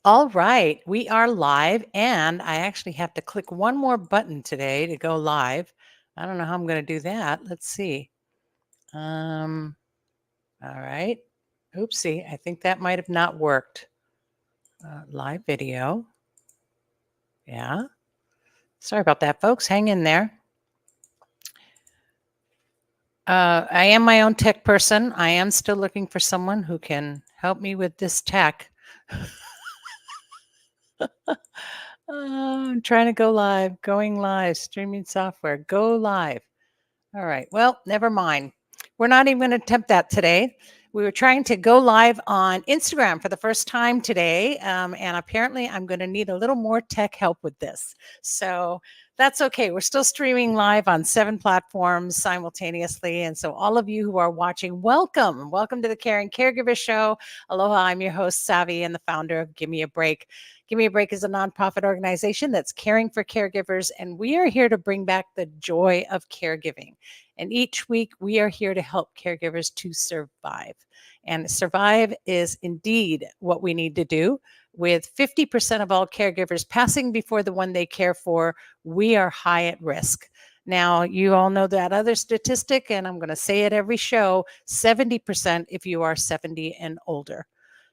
All right, we are live, and I actually have to click one more button today to go live. I don't know how I'm going to do that. Let's see. All right. Oopsie, I think that might have not worked. Live video. Yeah. Sorry about that, folks. Hang in there. I am my own tech person. I am still looking for someone who can help me with this tech. I'm trying to go live, going live, streaming software, go live. All right. Well, never mind. We're not even going to attempt that today. We were trying to go live on Instagram for the first time today. And apparently, I'm going to need a little more tech help with this. So that's okay. We're still streaming live on 7 platforms simultaneously. And so, all of you who are watching, welcome. Welcome to the Caring Caregiver Show. Aloha. I'm your host, Savvy, and the founder of Give Me a Break. Give Me a Break is a nonprofit organization that's caring for caregivers, and we are here to bring back the joy of caregiving. And each week, we are here to help caregivers to survive. And survive is indeed what we need to do. With 50% of all caregivers passing before the one they care for, we are high at risk. Now, you all know that other statistic, and I'm going to say it every show, 70% if you are 70 and older.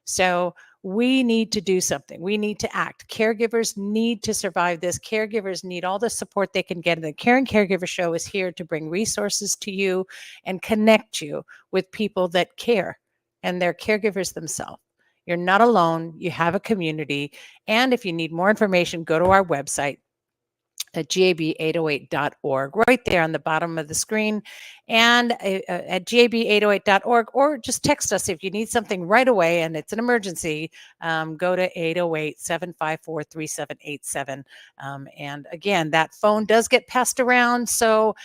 So we need to do something. We need to act. Caregivers need to survive this. Caregivers need all the support they can get. And the Caring Caregiver Show is here to bring resources to you and connect you with people that care and they're caregivers themselves. You're not alone. You have a community. And if you need more information, go to our website at gab808.org, right there on the bottom of the screen, and at gab808.org, or just text us if you need something right away and it's an emergency. Go to 808-754-3787. And again, that phone does get passed around, so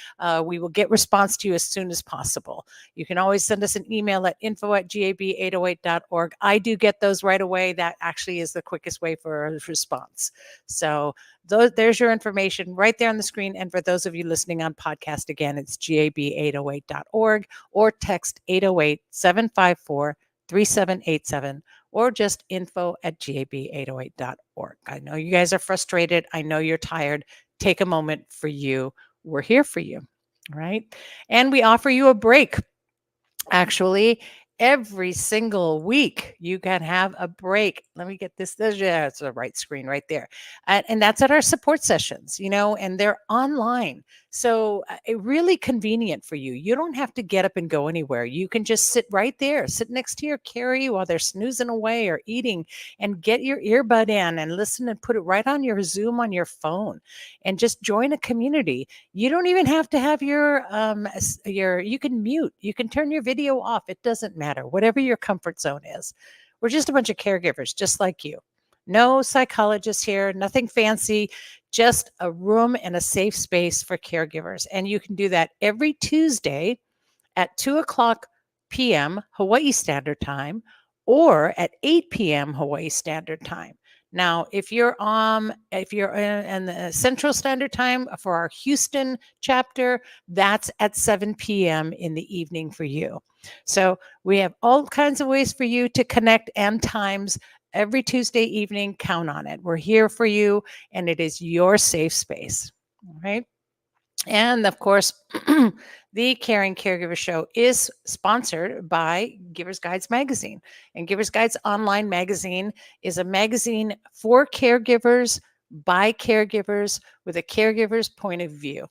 we will get response to you as soon as possible. You can always send us an email at info@gab808.org. I do get those right away. That actually is the quickest way for a response. So there's your information right there on the screen. And for those of you listening on podcast, again, it's gab808.org, or text 808-754-3787, or just info@gab808.org. I know you guys are frustrated. I know you're tired. Take a moment for you. We're here for you. All right. And we offer you a break. Actually, every single week you can have a break. Let me get this. Yeah, it's the right screen right there. And that's at our support sessions, and they're online. So really convenient for you. You don't have to get up and go anywhere. You can just sit right there, sit next to your carry while they're snoozing away or eating, and get your earbud in and listen and put it right on your Zoom on your phone and just join a community. You don't even have to have you can mute, you can turn your video off. It doesn't matter, whatever your comfort zone is. We're just a bunch of caregivers, just like you. No psychologists here, nothing fancy, just a room and a safe space for caregivers. And you can do that every Tuesday at 2:00 p.m. Hawaii Standard Time, or at 8 p.m. Hawaii Standard Time. Now, if you're in the Central Standard Time for our Houston chapter, that's at 7 p.m. in the evening for you. So we have all kinds of ways for you to connect, and times every Tuesday evening. Count on it. We're here for you, and it is your safe space. All right. And of course, the Caring Caregiver Show is sponsored by Givers Guides Magazine. And Givers Guides Online Magazine is a magazine for caregivers, by caregivers, with a caregiver's point of view.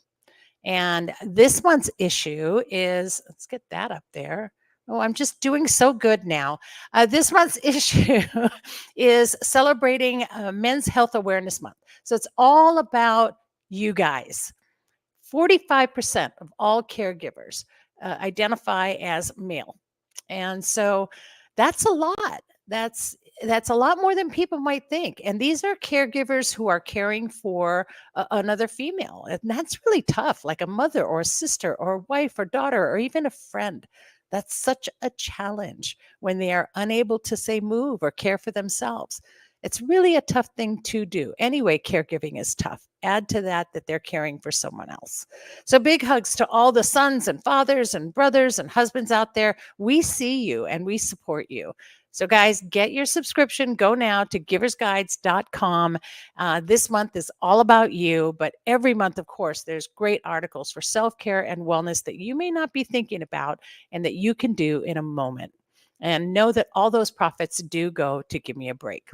And this month's issue is, let's get that up there. Oh, I'm just doing so good now. This month's issue is celebrating Men's Health Awareness Month. So it's all about you guys. 45% of all caregivers identify as male. And so that's a lot. That's a lot more than people might think. And these are caregivers who are caring for another female. And that's really tough, like a mother or a sister or a wife or daughter or even a friend. That's such a challenge when they are unable to, say, move or care for themselves. It's really a tough thing to do. Anyway, caregiving is tough. Add to that they're caring for someone else. So big hugs to all the sons and fathers and brothers and husbands out there. We see you and we support you. So, guys, get your subscription. Go now to giversguides.com. This month is all about you, but every month, of course, there's great articles for self care and wellness that you may not be thinking about and that you can do in a moment. And know that all those profits do go to Give Me a Break.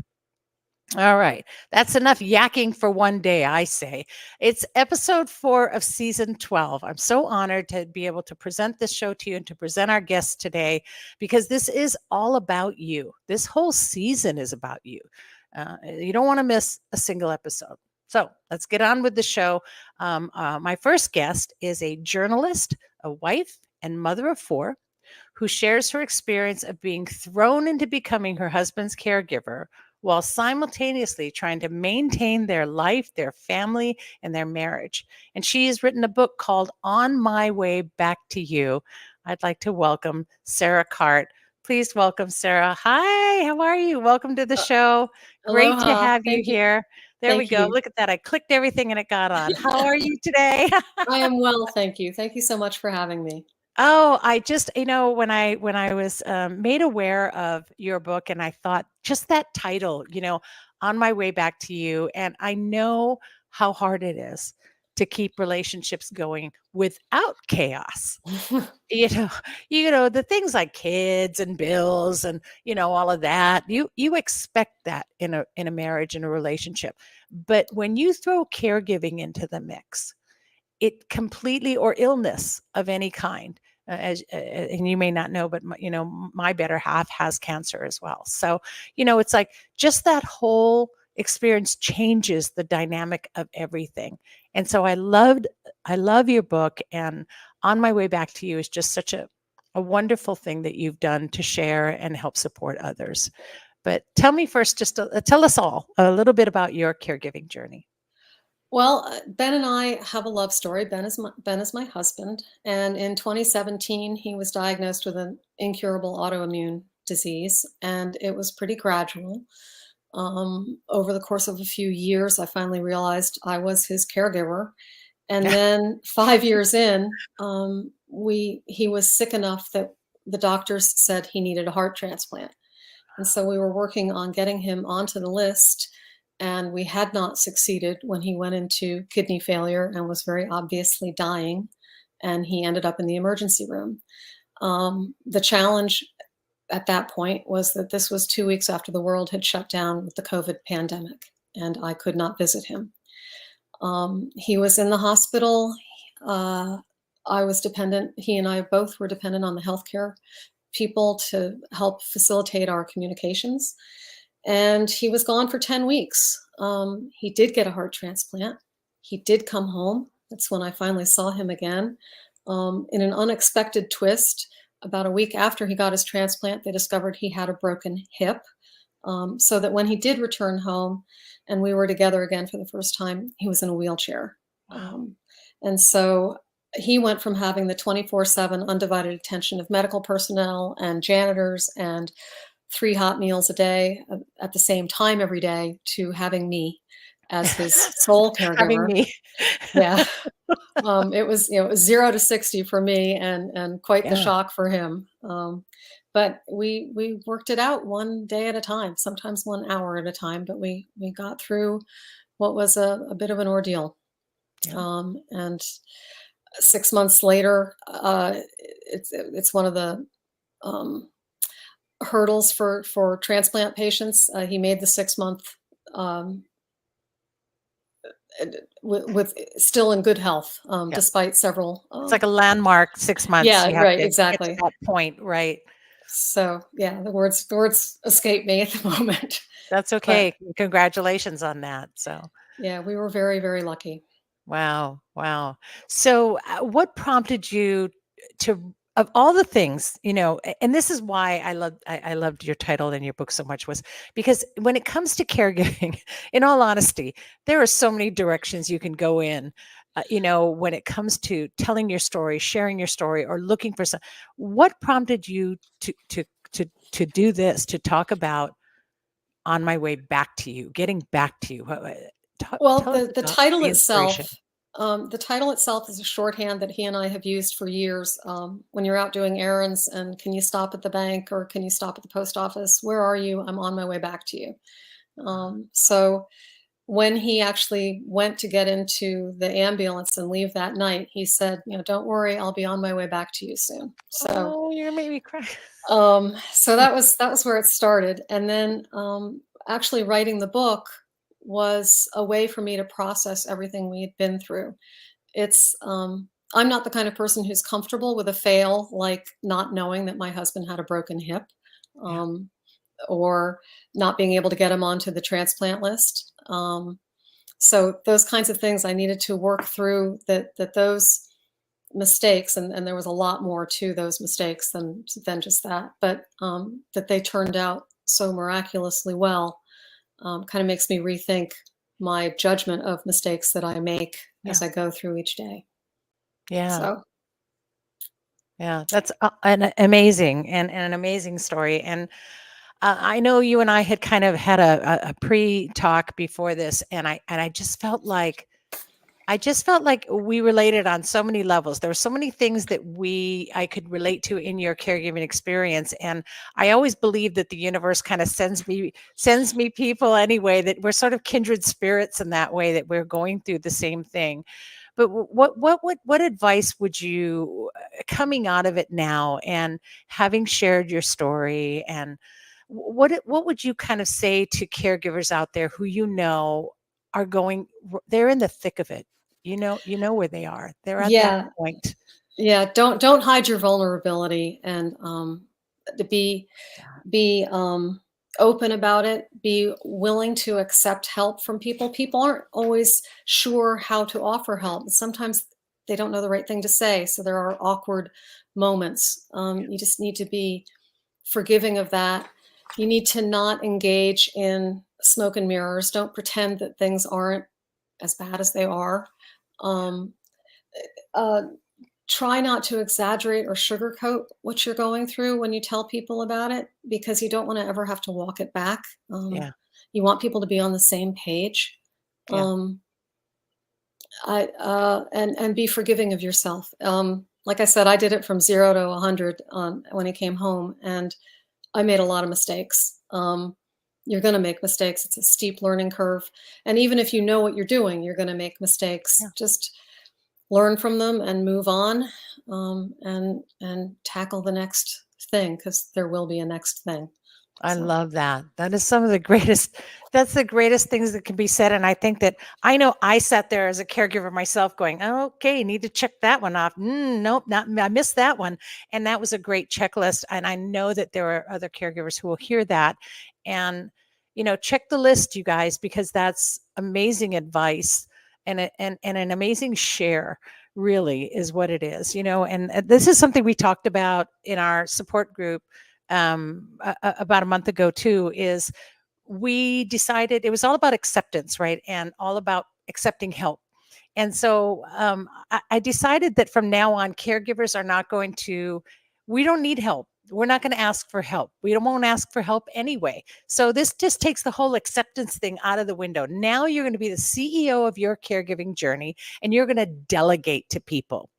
All right. That's enough yakking for one day, I say. It's episode 4 of season 12. I'm so honored to be able to present this show to you and to present our guests today because this is all about you. This whole season is about you. You don't want to miss a single episode. So let's get on with the show. My first guest is a journalist, a wife, and mother of 4 who shares her experience of being thrown into becoming her husband's caregiver while simultaneously trying to maintain their life, their family, and their marriage. And she has written a book called On My Way Back to You. I'd like to welcome Sarah Cart. Please welcome Sarah. Hi, how are you? Welcome to the show. Great to Aloha. have you Thank you. here. There we Thank go. you. Look at that. I clicked everything and it got on. How are you today? I am well, thank you. Thank you so much for having me. Oh, I just, when I was made aware of your book, and I thought just that title, On My Way Back to You, and I know how hard it is to keep relationships going without chaos. You know, the things like kids and bills and all of that. You expect that in a marriage, in a relationship, but when you throw caregiving into the mix, it completely, or illness of any kind, and you may not know, but my better half has cancer as well. So it's like just that whole experience changes the dynamic of everything. And so I love your book, and On My Way Back to You is just such a wonderful thing that you've done to share and help support others. But tell me first, just tell us all a little bit about your caregiving journey. Well, Ben and I have a love story. Ben is my husband, and in 2017 he was diagnosed with an incurable autoimmune disease, and it was pretty gradual. Over the course of a few years, I finally realized I was his caregiver, and then 5 years in, he was sick enough that the doctors said he needed a heart transplant. And so we were working on getting him onto the list, and we had not succeeded when he went into kidney failure and was very obviously dying, and he ended up in the emergency room. The challenge at that point was that this was 2 weeks after the world had shut down with the COVID pandemic, and I could not visit him. He was in the hospital. Uh, I was dependent, he and I both were dependent on the healthcare people to help facilitate our communications. And he was gone for 10 weeks. He did get a heart transplant. He did come home. That's when I finally saw him again. In an unexpected twist, about a week after he got his transplant, they discovered he had a broken hip. So that when he did return home and we were together again for the first time, he was in a wheelchair. Wow. And so he went from having the 24/7 undivided attention of medical personnel and janitors and 3 hot meals a day at the same time every day to having me as his sole Having caregiver. me. Yeah. It was, 0 to 60 for me and quite the Yeah. shock for him. But we worked it out one day at a time, sometimes 1 hour at a time, but we got through what was a bit of an ordeal. Yeah. And 6 months later, it's one of the hurdles for transplant patients. He made the 6 month um, with still in good health, Yeah. despite several. It's like a landmark 6 months. Yeah, You have right, to get to exactly. that point, right? So yeah, the words escape me at the moment, That's but okay. Congratulations on that. So, yeah, we were very, very lucky. wow, wow. So, what prompted you to, of all the things, and this is why I loved your title in your book so much, was because when it comes to caregiving, in all honesty, there are so many directions you can go in. When it comes to telling your story, sharing your story, or looking for some, what prompted you to do this, to talk about On My Way Back to You, getting back to you? Well, Tell us the about title the inspiration. itself The title itself is a shorthand that he and I have used for years. When you're out doing errands and can you stop at the bank or can you stop at the post office? Where are you? I'm on my way back to you. So when he actually went to get into the ambulance and leave that night, he said, "Don't worry, I'll be on my way back to you soon." So, Oh, you're gonna make me cry. so that was where it started, and then actually writing the book was a way for me to process everything we had been through. I'm not the kind of person who's comfortable with a fail, like not knowing that my husband had a broken hip, Yeah, um, or not being able to get him onto the transplant list. So those kinds of things I needed to work through, that those mistakes, and there was a lot more to those mistakes than just that, but that they turned out so miraculously well, kind of makes me rethink my judgment of mistakes that I make yeah, as I go through each day. yeah, So yeah. That's an amazing and an amazing story. And I know you and I had kind of had a pre-talk before this, and I just felt like we related on so many levels. There were so many things that I could relate to in your caregiving experience. And I always believe that the universe kind of sends me people anyway, that we're sort of kindred spirits in that way, that we're going through the same thing. But what advice would you, coming out of it now and having shared your story, and what would you kind of say to caregivers out there who are going, they're in the thick of it, where they are. They're at that yeah, point. yeah, don't hide your vulnerability, and to be open about it, be willing to accept help from people. People aren't always sure how to offer help. Sometimes they don't know the right thing to say, so there are awkward moments. You just need to be forgiving of that. You need to not engage in smoke and mirrors. Don't pretend that things aren't as bad as they are. Um, uh, Try not to exaggerate or sugarcoat what you're going through when you tell people about it, because you don't want to ever have to walk it back. Yeah, You want people to be on the same page. yeah, Um, and be forgiving of yourself. Like I said, I did it from 0 to 100 when I came home, and I made a lot of mistakes. You're going to make mistakes. It's a steep learning curve, and even if you know what you're doing, you're going to make mistakes. yeah. Just learn from them and move on, and tackle the next thing, because there will be a next thing. I So love that. That is some of the greatest, that's the greatest things that can be said. And I think that I know I sat there as a caregiver myself going, oh, okay, need to check that one off. Nope, not, I missed that one. And that was a great checklist. And I know that there are other caregivers who will hear that. And, check the list, you guys, because that's amazing advice, and an amazing share, really, is what it is, and this is something we talked about in our support group about a month ago too. Is we decided it was all about acceptance, right? And all about accepting help. And so I decided that from now on, caregivers are not going to, we don't need help. We're not going to ask for help. We don't want to ask for help anyway. So this just takes the whole acceptance thing out of the window. Now you're going to be the CEO of your caregiving journey, and you're going to delegate to people.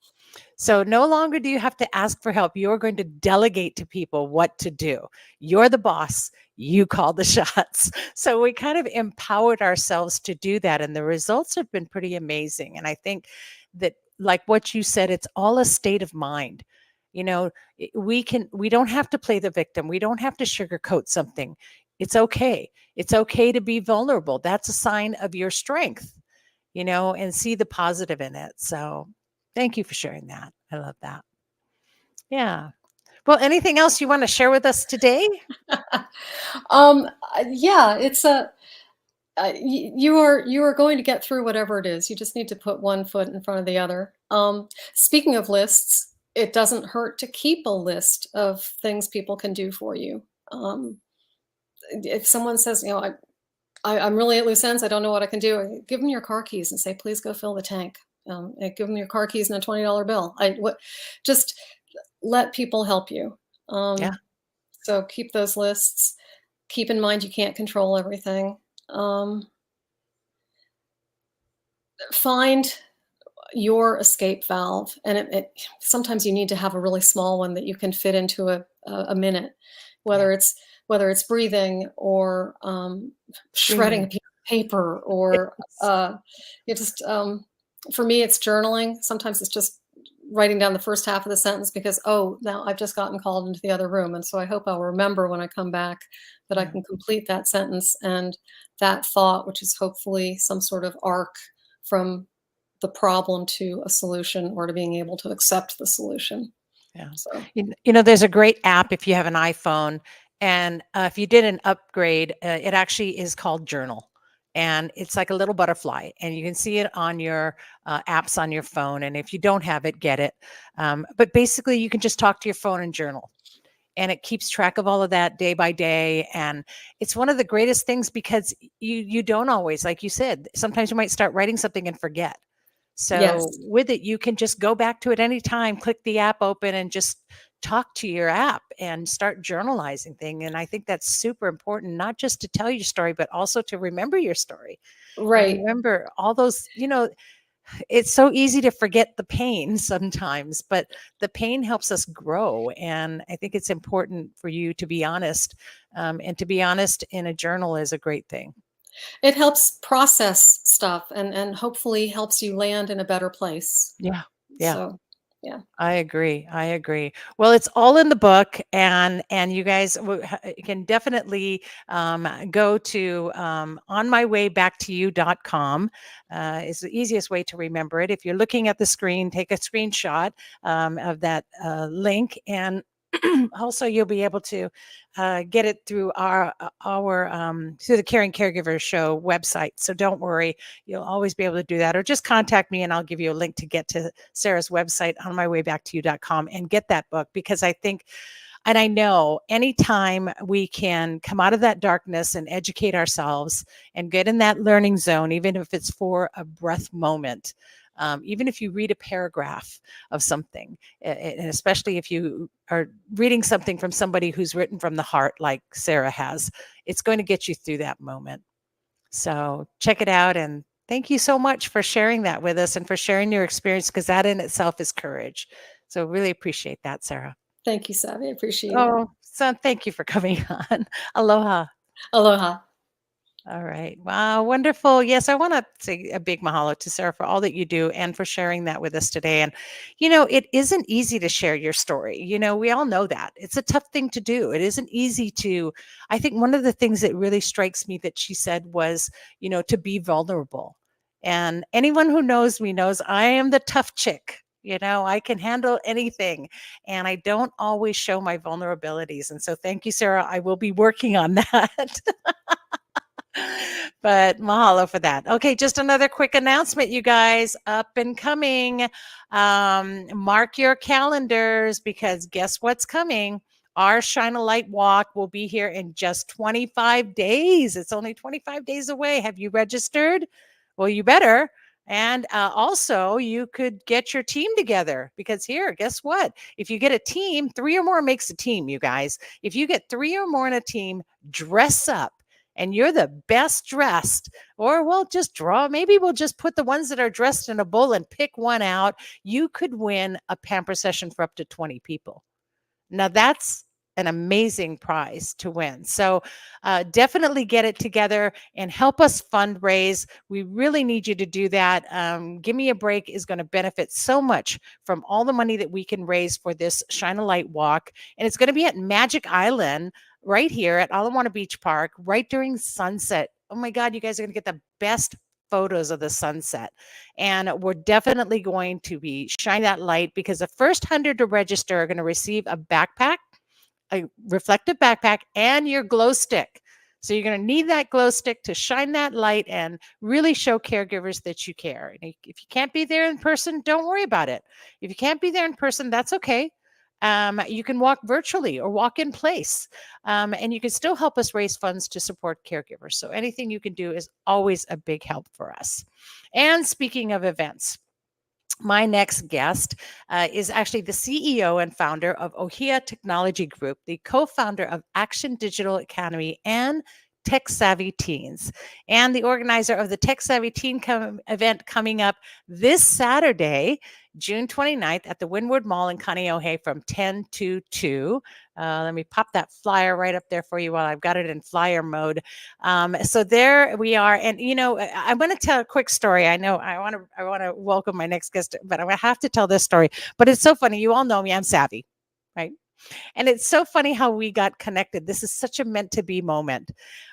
So no longer do you have to ask for help. You're going to delegate to people what to do. You're the boss. You call the shots. So we kind of empowered ourselves to do that. And the results have been pretty amazing. And I think that, like what you said, it's all a state of mind. We don't have to play the victim. We don't have to sugarcoat something. It's okay. It's okay to be vulnerable. That's a sign of your strength, and see the positive in it. So thank you for sharing that. I love that. Yeah. Well, anything else you want to share with us today? yeah, it's a you are going to get through whatever it is. You just need to put one foot in front of the other. Speaking of lists, it doesn't hurt to keep a list of things people can do for you. If someone says, I'm really at loose ends, I don't know what I can do, give them your car keys and say, please go fill the tank. Give them your car keys and a $20 bill. Just let people help you. Yeah. So keep those lists. Keep in mind you can't control everything. Find your escape valve. And sometimes you need to have a really small one that you can fit into a minute, Yeah. whether it's breathing or shredding a Streaming. piece of paper, or Yes. it just for me it's journaling. Sometimes it's just writing down the first half of the sentence because, oh, now I've just gotten called into the other room, and so I hope I'll remember when I come back that I Yeah. can complete that sentence and that thought, which is hopefully some sort of arc from the problem to a solution, or to being able to accept the solution. Yeah. So, There's a great app if you have an iPhone, and if you did an upgrade, it actually is called Journal, and it's like a little butterfly, and you can see it on your apps on your phone. And if you don't have it, get it. But basically, you can just talk to your phone and journal, and it keeps track of all of that day by day. And it's one of the greatest things because you don't always, like you said, sometimes you might start writing something and forget. So yes, with it, you can just go back to it anytime, click the app open and just talk to your app and start journalizing thing. And I think that's super important, not just to tell your story, but also to remember your story and right. remember all those, it's so easy to forget the pain sometimes, but the pain helps us grow. And I think it's important for you to be honest. And to be honest in a journal is a great thing. It helps process stuff, and hopefully helps you land in a better place. Yeah. Yeah. So, yeah. I agree. I agree. Well, it's all in the book, and you guys can definitely go to onmywaybacktoyou.com. Is the easiest way to remember it. If you're looking at the screen, take a screenshot of that link, and also you'll be able to get it through our through the Caring Caregiver Show website. So don't worry, you'll always be able to do that, or just contact me and I'll give you a link to get to Sarah's website on mywaybacktoyou.com and get that book. Because I think, and I know, anytime we can come out of that darkness and educate ourselves and get in that learning zone, even if it's for a breath moment, even if you read a paragraph of something, and especially if you are reading something from somebody who's written from the heart, like Sarah has, it's going to get you through that moment. So check it out. And thank you so much for sharing that with us and for sharing your experience, because that in itself is courage. So really appreciate that, Sarah. Thank you, Savvy. I appreciate it. Oh, so thank you for coming on. Aloha. Aloha. All right. Wow. Wonderful. Yes. I want to say a big mahalo to Sarah for all that you do and for sharing that with us today. And, it isn't easy to share your story. We all know that it's a tough thing to do. It isn't easy to, I think one of the things that really strikes me that she said was, to be vulnerable. And anyone who knows me knows I am the tough chick. I can handle anything, and I don't always show my vulnerabilities. And so thank you, Sarah. I will be working on that. But mahalo for that. Okay, just another quick announcement, you guys. Up and coming. Mark your calendars, because guess what's coming? Our Shine a Light Walk will be here in just 25 days. It's only 25 days away. Have you registered? Well, you better. And also, you could get your team together, because here, guess what? If you get a team, 3 or more makes a team, you guys. If you get 3 or more in a team, dress up and you're the best dressed, or we'll just draw, maybe we'll just put the ones that are dressed in a bowl and pick one out, you could win a pamper session for up to 20 people. Now that's an amazing prize to win. So definitely get it together and help us fundraise. We really need you to do that. Give Me a Break is going to benefit so much from all the money that we can raise for this Shine a Light Walk. And it's going to be at Magic Island right here at Ala Moana Beach Park, right during sunset. Oh my God, you guys are going to get the best photos of the sunset. And we're definitely going to be shining that light, because the first 100 to register are going to receive a backpack, a reflective backpack, and your glow stick. So you're going to need that glow stick to shine that light and really show caregivers that you care. And if you can't be there in person, don't worry about it. If you can't be there in person, that's okay. You can walk virtually or walk in place, and you can still help us raise funds to support caregivers. So anything you can do is always a big help for us. And speaking of events, my next guest is actually the CEO and founder of Ohia Technology Group, the co-founder of Action Digital Academy, and Tech Savvy Teens and the organizer of the Tech Savvy Teen event coming up this Saturday, June 29th at the Windward Mall in Kaneohe from 10 to 2. Let me pop that flyer right up there for you while I've got it in flyer mode. So there we are. And, I'm going to tell a quick story. I know I want to welcome my next guest, but I'm going to have to tell this story. But it's so funny. You all know me. I'm savvy, right? And it's so funny how we got connected. This is such a meant to be moment.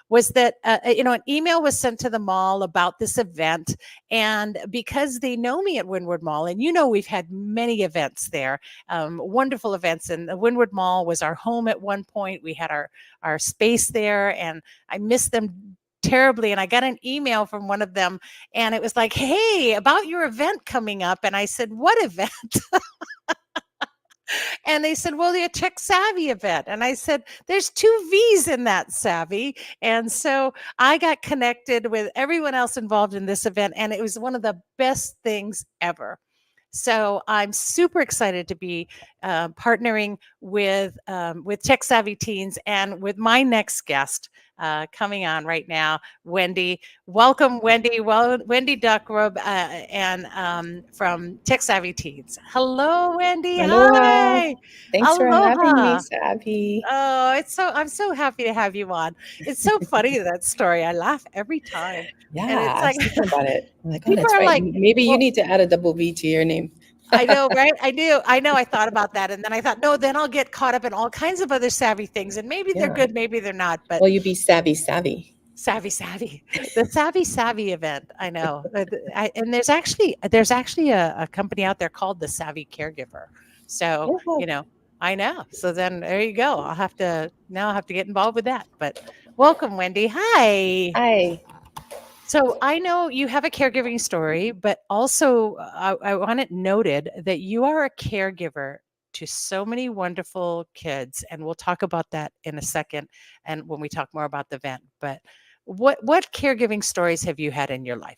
Was that, an email was sent to the mall about this event. And because they know me at Windward Mall, and we've had many events there, wonderful events. And the Windward Mall was our home at one point. We had our space there, and I miss them terribly. And I got an email from one of them, and it was like, hey, about your event coming up. And I said, what event? And they said, well, the Tech Savvy event. And I said, there's two V's in that savvy. And so I got connected with everyone else involved in this event. And it was one of the best things ever. So I'm super excited to be partnering with Tech Savvy Teens and with my next guest coming on right now, Wendy. Welcome, Wendy. Well, Wendy Duckrub and from Tech Savvy Teens. Hello, Wendy. Aloha. Hi. Thanks for having me, Aloha. Savvy. Oh, I'm so happy to have you on. It's so funny that story. I laugh every time. And Yeah, it's I was like thinking about it. I'm like, oh, people that's are right. like, Maybe you well, need to add a double V to your name. I know, right? I do. I know. I thought about that. And then I thought, no, then I'll get caught up in all kinds of other savvy things. And maybe they're Yeah. good, maybe they're not. But Well, you be savvy. savvy, the savvy event. I know. And there's actually a company out there called the Savvy Caregiver. So, Oh, I know. So then there you go. I'll have to get involved with that. But welcome, Wendy. Hi. hi. So I know you have a caregiving story, but also I want it noted that you are a caregiver to so many wonderful kids, and we'll talk about that in a second, and when we talk more about the event. But what caregiving stories have you had in your life?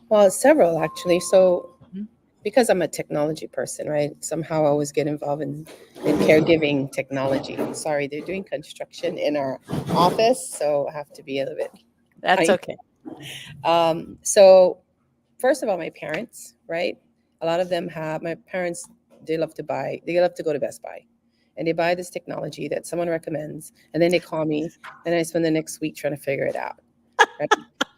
Well, several actually. So, Mhm. because I'm a technology person, right? Somehow I always get involved in caregiving technology. Sorry, they're doing construction in our office, so I have to be a little bit That's mindful. okay. So first of all, my parents, right? A lot of them have my parents. They love to go to Best Buy, and they buy this technology that someone recommends, and then they call me, and I spend the next week trying to figure it out. Right?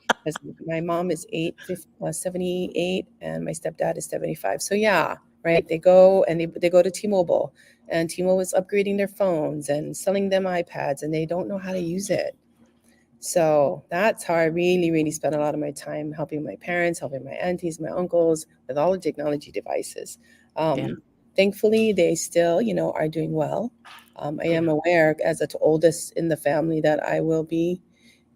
Because my mom is 78, and my stepdad is 75. So yeah, right. They go and they go to T-Mobile, and T-Mobile is upgrading their phones and selling them iPads, and they don't know how to use it. So that's how I really, really spent a lot of my time helping my parents, helping my aunties, my uncles with all the technology devices. Yeah. Um, Thankfully, they still, are doing well. I am aware as the oldest in the family that I will be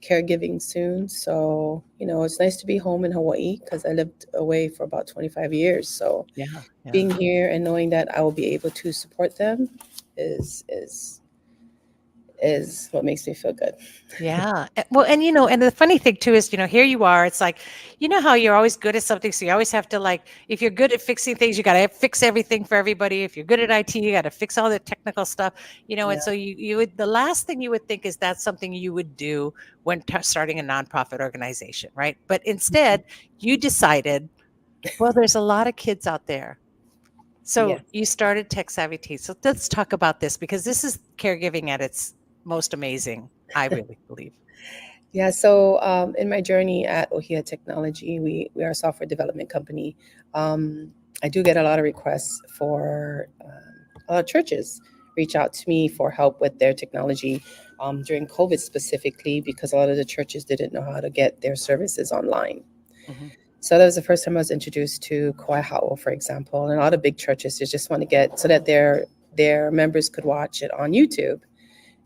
caregiving soon. So, it's nice to be home in Hawaii because I lived away for about 25 years. So Yeah. Yeah. being here and knowing that I will be able to support them is what makes me feel good. Yeah. Well, and the funny thing too is, here you are. It's like, how you're always good at something. So you always have to if you're good at fixing things, you got to fix everything for everybody. If you're good at IT, you got to fix all the technical stuff, and Yeah. so you would, the last thing you would think is that's something you would do when starting a nonprofit organization, right? But instead, you decided, well, there's a lot of kids out there. So Yes. you started Tech Savvy Teens. So let's talk about this because this is caregiving at its most amazing, I really believe. Yeah, so in my journey at Ohia Technology, we are a software development company. I do get a lot of requests for a lot of churches reach out to me for help with their technology during COVID specifically because a lot of the churches didn't know how to get their services online. Mhm. So that was the first time I was introduced to Koihao, for example, and a lot of big churches they just want to get so that their members could watch it on YouTube.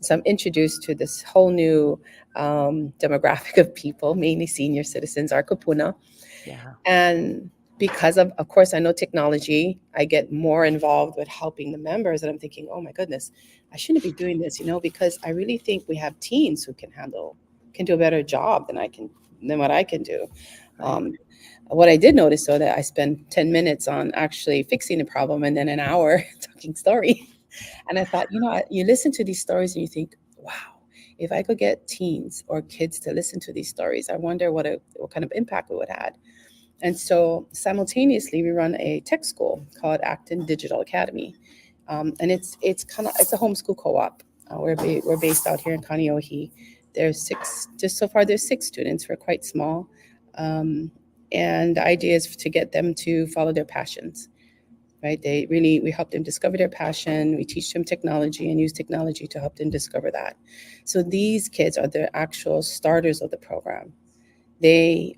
So I'm introduced to this whole new demographic of people, mainly senior citizens, our kapuna. Yeah. And because of course, I know technology, I get more involved with helping the members. And I'm thinking, oh my goodness, I shouldn't be doing this, because I really think we have teens who can do a better job than what I can do. Right. What I did notice, though, that I spend 10 minutes on actually fixing the problem and then an hour talking story. And I thought, you listen to these stories and you think, wow, if I could get teens or kids to listen to these stories, I wonder what kind of impact it would have. And so simultaneously, we run a tech school called Acton Digital Academy, and it's a homeschool co-op. We're based out here in Kaneohe. There's six, just so far. There's six students. We're quite small, um, and the idea is to get them to follow their passions. Right? We help them discover their passion. We teach them technology and use technology to help them discover that. So these kids are the actual starters of the program. They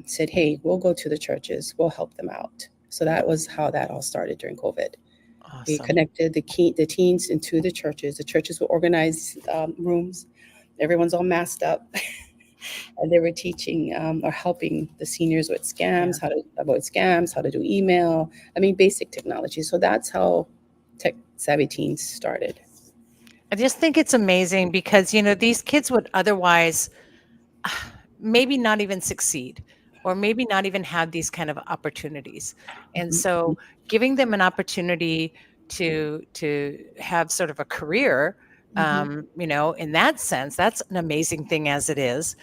said, "Hey, we'll go to the churches. We'll help them out." So that was how that all started during COVID. We Awesome. connected the teens into the churches. The churches will organize rooms. Everyone's all masked up, and they were teaching or helping the seniors with Yeah. scams, how to avoid scams, how to do email. I mean, basic technology. So that's how Tech Savvy Teens started. I just think it's amazing because, these kids would otherwise maybe not even succeed or maybe not even have these kind of opportunities. And Mhm. so giving them an opportunity to have sort of a career, Mhm. in that sense, that's an amazing thing as it is.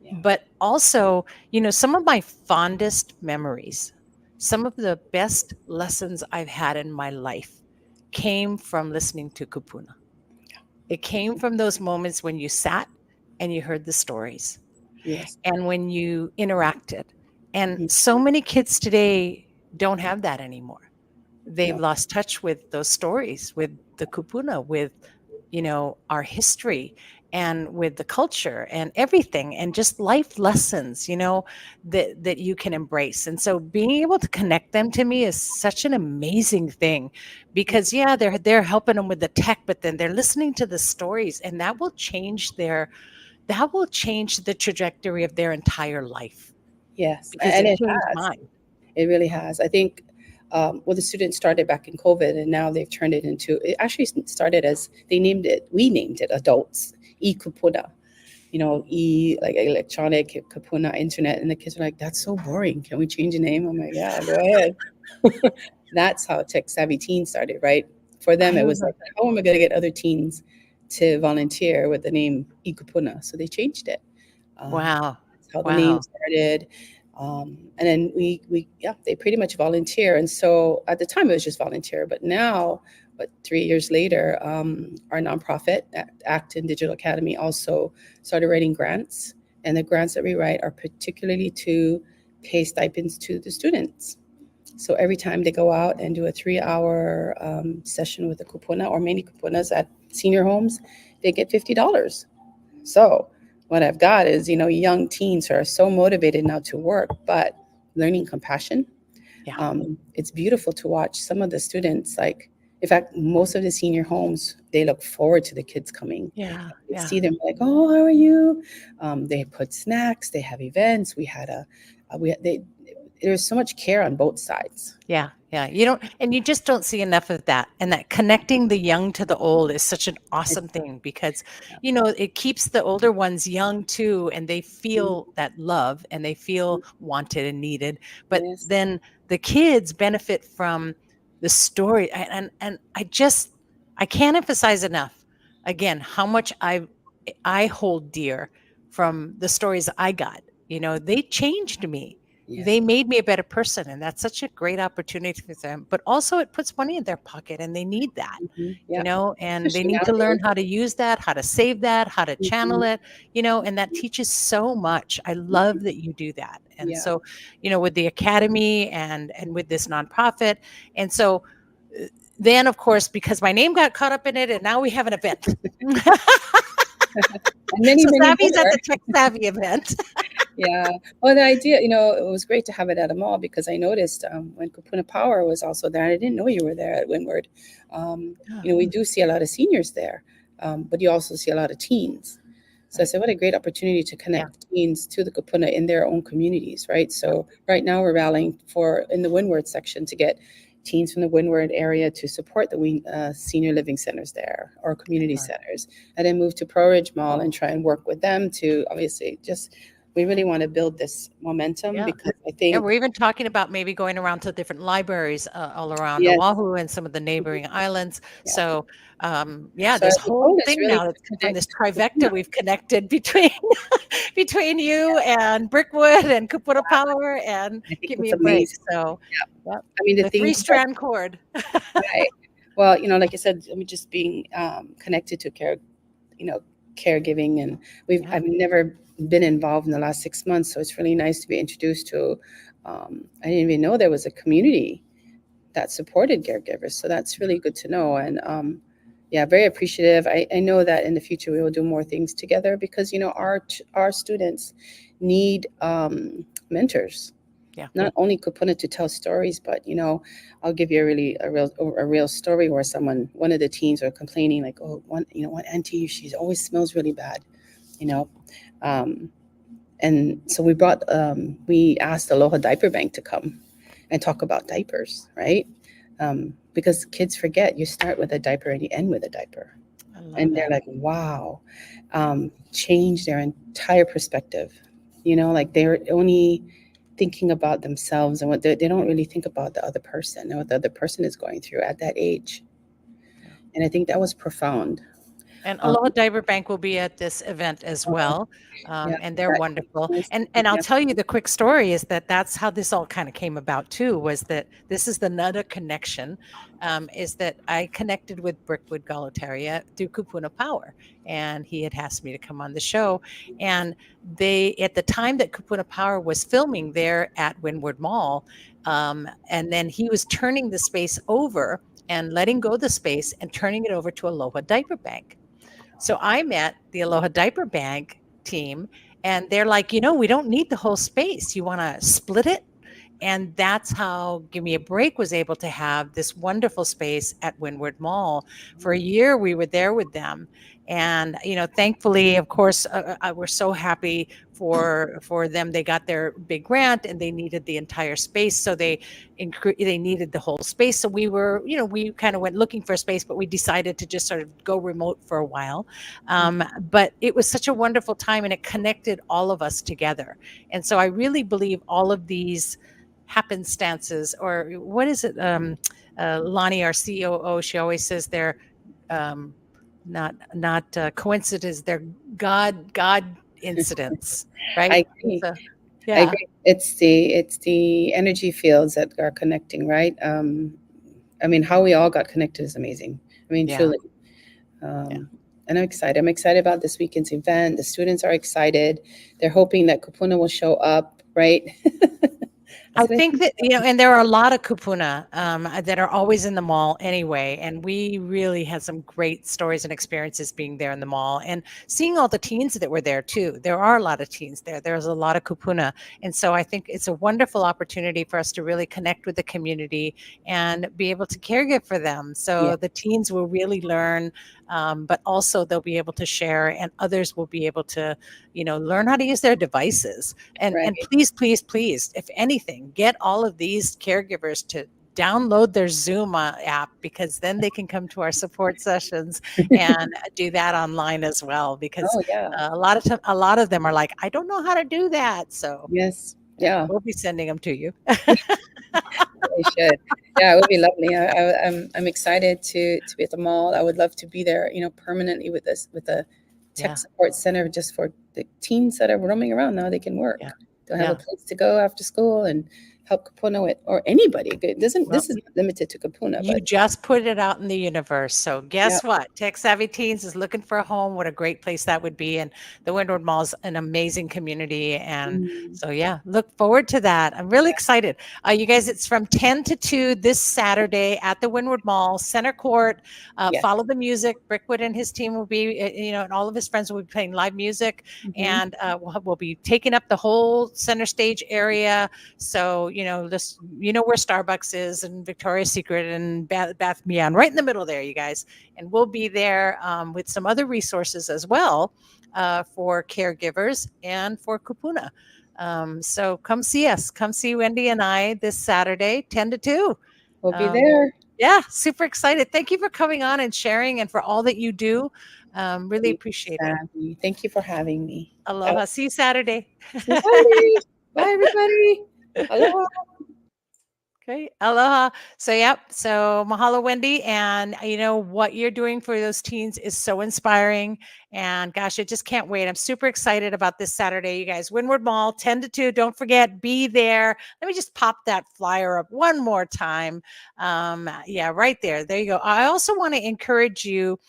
Yeah. But also, some of my fondest memories, some of the best lessons I've had in my life came from listening to Kupuna. It came from those moments when you sat and you heard the stories Yes. and when you interacted. And Mhm. so many kids today don't have that anymore. They've No. lost touch with those stories, with the kupuna, with our history and with the culture and everything, and just life lessons, that you can embrace. And so being able to connect them to me is such an amazing thing, because yeah, they're helping them with the tech, but then they're listening to the stories, and that will change the trajectory of their entire life, Yes, because and it it changed has. mine. It really has. I think, well, the students started back in COVID, and now they've turned it into. It actually started as they named it. We named it adults. E kupuna, like electronic kapuna internet, and the kids are like, "That's so boring. Can we change the name?" I'm like, "Yeah, go ahead." That's how Tech Savvy Teen started, right? For them, I it was love like, "How am I going to get other teens to volunteer with the name E kupuna?" So they changed it. Wow. That's how the name Wow. started. And then yeah, they pretty much volunteer. And so at the time it was just volunteer, but now, but 3 years later, our nonprofit, Acton Digital Academy, also started writing grants. And the grants that we write are particularly to pay stipends to the students. So every time they go out and do a 3 hour session with a kupuna or many kupunas at senior homes, they get $50. So what I've got is, young teens who are so motivated now to work, but learning compassion. Yeah. It's beautiful to watch some of the students, like, in fact, most of the senior homes, they look forward to the kids coming. Yeah. They Yeah. see them like, "Oh, how are you?" They put snacks, they have events. There's so much care on both sides. Yeah, yeah. You just don't see enough of that. And that connecting the young to the old is such an It- awesome thing, because, it keeps the older ones young too, and they feel that love and they feel wanted and needed. But yes. then the kids benefit from the story. And I can't emphasize enough again how much I hold dear from the stories I got. They changed me. Yes. They made me a better person, and that's such a great opportunity for them. But also it puts money in their pocket, and they need that, Yeah. and they Especially need to learn nowadays. how to use that, how to save that, how to channel Mhm. it, and that teaches so much. I love that you do that. And Yeah. so, with the academy and with this nonprofit. And so uh, then of course, because my name got caught up in it, and now we have an event. And many, So many Savvy's at more. the Tech Savvy event. Yeah. Well, the idea, it was great to have it at a mall, because I noticed when Kupuna Power was also there, and I didn't know you were there at Windward. Yeah. We do see a lot of seniors there, but you also see a lot of teens. So I Right. said, what a great opportunity to Yeah. connect teens to the Kupuna in their own communities, right? So right now we're rallying in the Windward section to get teens from the Windward area to support the senior living centers there, or community Excellent. centers, and then move to Pro Ridge Mall and try and work with them to obviously just we really want to build this momentum, Yeah. because I Yeah, think, we're even talking about maybe going around to different libraries all around yes, Oahu and some of the neighboring islands. yeah. So, yeah, So this the whole goal is thing really now to that's come from connect this Kupuna. trifecta we've connected between between you and Brickwood and Kupuna Power and I think Give Me it's a Break. amazing. So, Yeah. yep, I mean, the the thing about, three-strand cord. right. Well, like I said, I mean, just being connected to caregiving, and Yeah. I've never been involved in the last 6 months, so it's really nice to be introduced to. I didn't even know there was a community that supported caregivers, so that's really good to know. And yeah, very appreciative. I know that in the future we will do more things together, because our students need mentors, Yeah. not only Kupuna to tell stories, but I'll give you a real story where one of the teens were complaining, like, oh, one auntie, she always smells really bad, you know, um, and so we asked Aloha Diaper Bank to come and talk about diapers, right? Because kids forget, you start with a diaper and you end with a diaper, I love and they're it. like, wow, change their entire perspective. Like they're only thinking about themselves, and what they don't really think about the other person and what the other person is going through at that age. Yeah. And I think that was profound. And Um, Aloha Diaper Bank will be at this event as uh, well, yeah, and they're that wonderful. was, And I'll yeah, tell you the quick story is that's how this all kind of came about too. Was that this is the another connection? Is that I connected with Brickwood Galataria through Kupuna Power, and he had asked me to come on the show. And they, at the time that Kupuna Power was filming there at Windward Mall, and then he was turning the space over and letting go the space and turning it over to Aloha Diaper Bank. So I met the Aloha Diaper Bank team, and they're like, we don't need the whole space. You want to split it? And that's how Give Me a Break was able to have this wonderful space at Windward Mall. For a year, we were there with them. And, thankfully, of course, we're so happy for them. They got their big grant and they needed the entire space. So they needed the whole space. So we kind of went looking for a space, but we decided to just sort of go remote for a while. But it was such a wonderful time, and it connected all of us together. And so I really believe all of these happenstances, or what is it? Lonnie, our COO, she always says they're um, not coincidence. They're God incidents, right? I agree. So, I yeah, agree. It's the energy fields that are connecting, right? I mean, how we all got connected is amazing. I mean, yeah, truly. yeah. And I'm excited. I'm excited about this weekend's event. The students are excited. They're hoping that Kupuna will show up, right? I That's what I think think. that, and there are a lot of kupuna that are always in the mall anyway. And we really had some great stories and experiences being there in the mall and seeing all the teens that were there too. There are a lot of teens there. There's a lot of kupuna. And so I think it's a wonderful opportunity for us to really connect with the community and be able to caregive for them. Yeah, So the teens will really learn, but also they'll be able to share, and others will be able to, learn how to use their devices. And right. please, if anything, get all of these caregivers to download their Zoom app, because then they can come to our support sessions and do that online as well. Because Oh, yeah. a lot of them are like, I don't know how to do that. So Yes. Yeah. we'll be sending them to you. They should. Yeah, it would be lovely. I'm excited to be at the mall. I would love to be there, permanently with a tech Yeah, support center just for the teens that are roaming around. Now they can work. yeah, They'll have a yeah. place to go after school and help Kapuna with, or anybody. It doesn't. Well, This is not limited to Kapuna, you but just put it out in the universe. So yeah. guess what? Tech Savvy Teens is looking for a home. What a great place that would be. And the Windward Mall is an amazing community. And Mm, so, yeah, look forward to that. I'm really excited. You guys, it's from 10 to 2 this Saturday at the Windward Mall, Center Court. yes. Follow the music. Brickwood and his team will be, and all of his friends will be playing live music. Mhm. And we'll be taking up the whole center stage area. So, this, where Starbucks is and Victoria's Secret and Bath Beyond, right in the middle there, you guys. And we'll be there with some other resources as well for caregivers and for Kupuna. So come see us. Come see Wendy and I this Saturday, 10 to 2. We'll be Um, there. yeah, super excited. Thank you for coming on and sharing and for all that you do. Really Thank you, appreciate it. Savvy. Thank you for having me. Aloha. See you Saturday. See you Saturday. Bye, everybody. Aloha. Okay. Aloha. So, yep. So, mahalo, Wendy. And you know what you're doing for those teens is so inspiring. And gosh, I just can't wait. I'm super excited about this Saturday, you guys. Windward Mall, 10 to 2. Don't forget, be there. Let me just pop that flyer up one more time. Yeah, right there. There you go. I also want to encourage you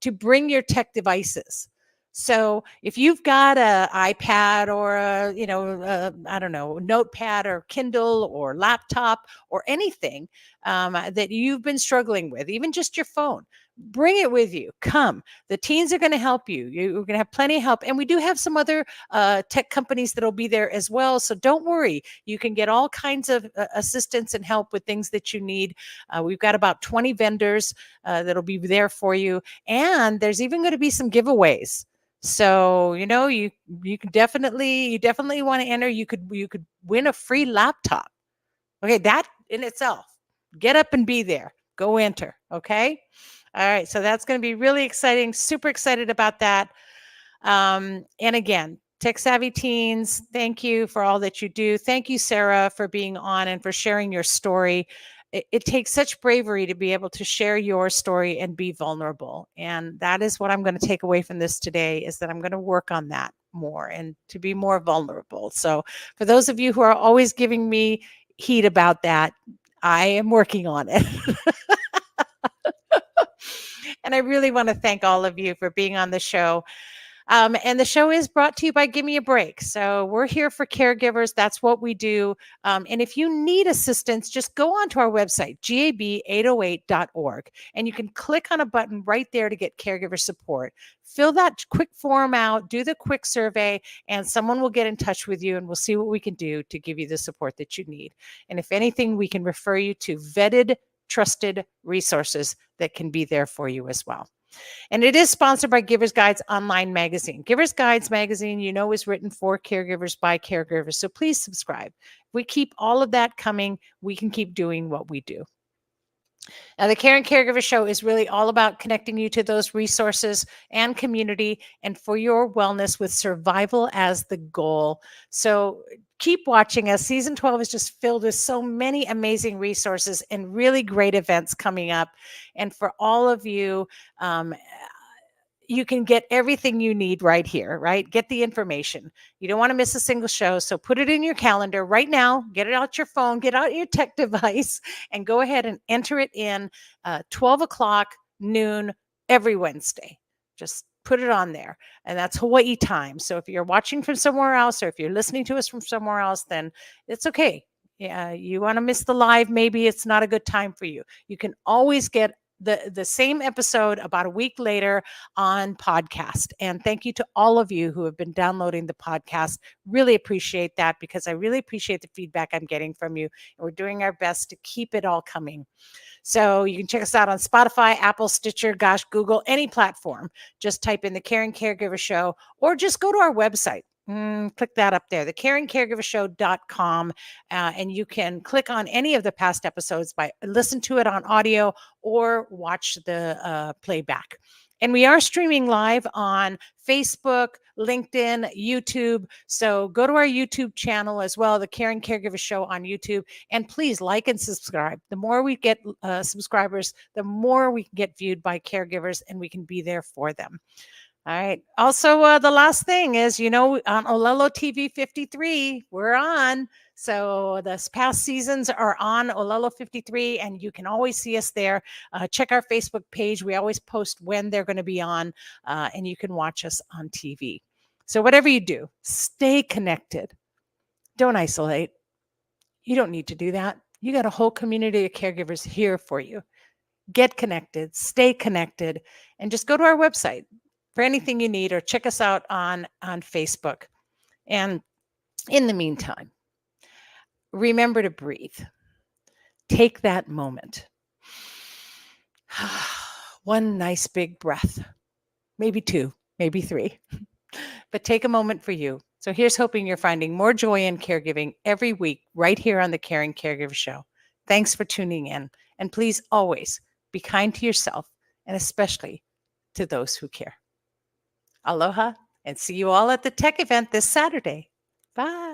to bring your tech devices. So if you've got a iPad or I don't know, notepad or Kindle or laptop or anything that you've been struggling with, even just your phone, bring it with you. Come. The teens are going to help you. You're going to have plenty of help. And we do have some other tech companies that'll be there as well. So don't worry. You can get all kinds of assistance and help with things that you need. We've got about 20 vendors that'll be there for you. And there's even going to be some giveaways. So, you definitely want to enter. You could win a free laptop. Okay, that in itself. Get up and be there. Go enter, okay? All right, so that's going to be really exciting. Super excited about that. And again, Tech Savvy Teens, thank you for all that you do. Thank you, Sarah, for being on and for sharing your story. It takes such bravery to be able to share your story and be vulnerable. And that is what I'm going to take away from this today, is that I'm going to work on that more and to be more vulnerable. So for those of you who are always giving me heat about that, I am working on it. And I really want to thank all of you for being on the show. And the show is brought to you by Give Me a Break. So we're here for caregivers. That's what we do. And if you need assistance, just go onto our website, gab808.org, and you can click on a button right there to get caregiver support. Fill that quick form out, do the quick survey, and someone will get in touch with you, and we'll see what we can do to give you the support that you need. And if anything, we can refer you to vetted, trusted resources that can be there for you as well. And it is sponsored by Givers Guides Online Magazine. Givers Guides Magazine, is written for caregivers by caregivers. So please subscribe. If we keep all of that coming, we can keep doing what we do. Now, the Care and Caregiver Show is really all about connecting you to those resources and community, and for your wellness with survival as the goal. So keep watching us. Season 12 is just filled with so many amazing resources and really great events coming up. And for all of you, you can get everything you need right here, right? Get the information. You don't want to miss a single show. So put it in your calendar right now. Get it out your phone, get out your tech device, and go ahead and enter it in 12 o'clock noon every Wednesday. Just put it on there. And that's Hawaii time. So if you're watching from somewhere else, or if you're listening to us from somewhere else, then it's okay. Yeah, you want to miss the live, maybe it's not a good time for you. You can always get the same episode about a week later on podcast. And thank you to all of you who have been downloading the podcast. Really appreciate that, because I really appreciate the feedback I'm getting from you. And we're doing our best to keep it all coming. So you can check us out on Spotify, Apple, Stitcher, gosh, Google, any platform. Just type in the Care and Caregiver Show, or just go to our website. Click that up there, the careandcaregivershow.com, and you can click on any of the past episodes by listen to it on audio or watch the playback. And we are streaming live on Facebook, LinkedIn, YouTube. So go to our YouTube channel as well, the Care and Caregiver Show on YouTube. And please like and subscribe. The more we get subscribers, the more we can get viewed by caregivers, and we can be there for them. All right. Also, the last thing is, on Olelo TV 53, we're on. So the past seasons are on Olelo 53, and you can always see us there. Check our Facebook page. We always post when they're going to be on, and you can watch us on TV. So whatever you do, stay connected. Don't isolate. You don't need to do that. You got a whole community of caregivers here for you. Get connected, stay connected, and just go to our website for anything you need, or check us out on Facebook. And in the meantime, remember to breathe. Take that moment. One nice big breath, maybe two, maybe three, but take a moment for you. So here's hoping you're finding more joy in caregiving every week right here on the Caring Caregiver Show. Thanks for tuning in. And please always be kind to yourself, and especially to those who care. Aloha, and see you all at the tech event this Saturday. Bye.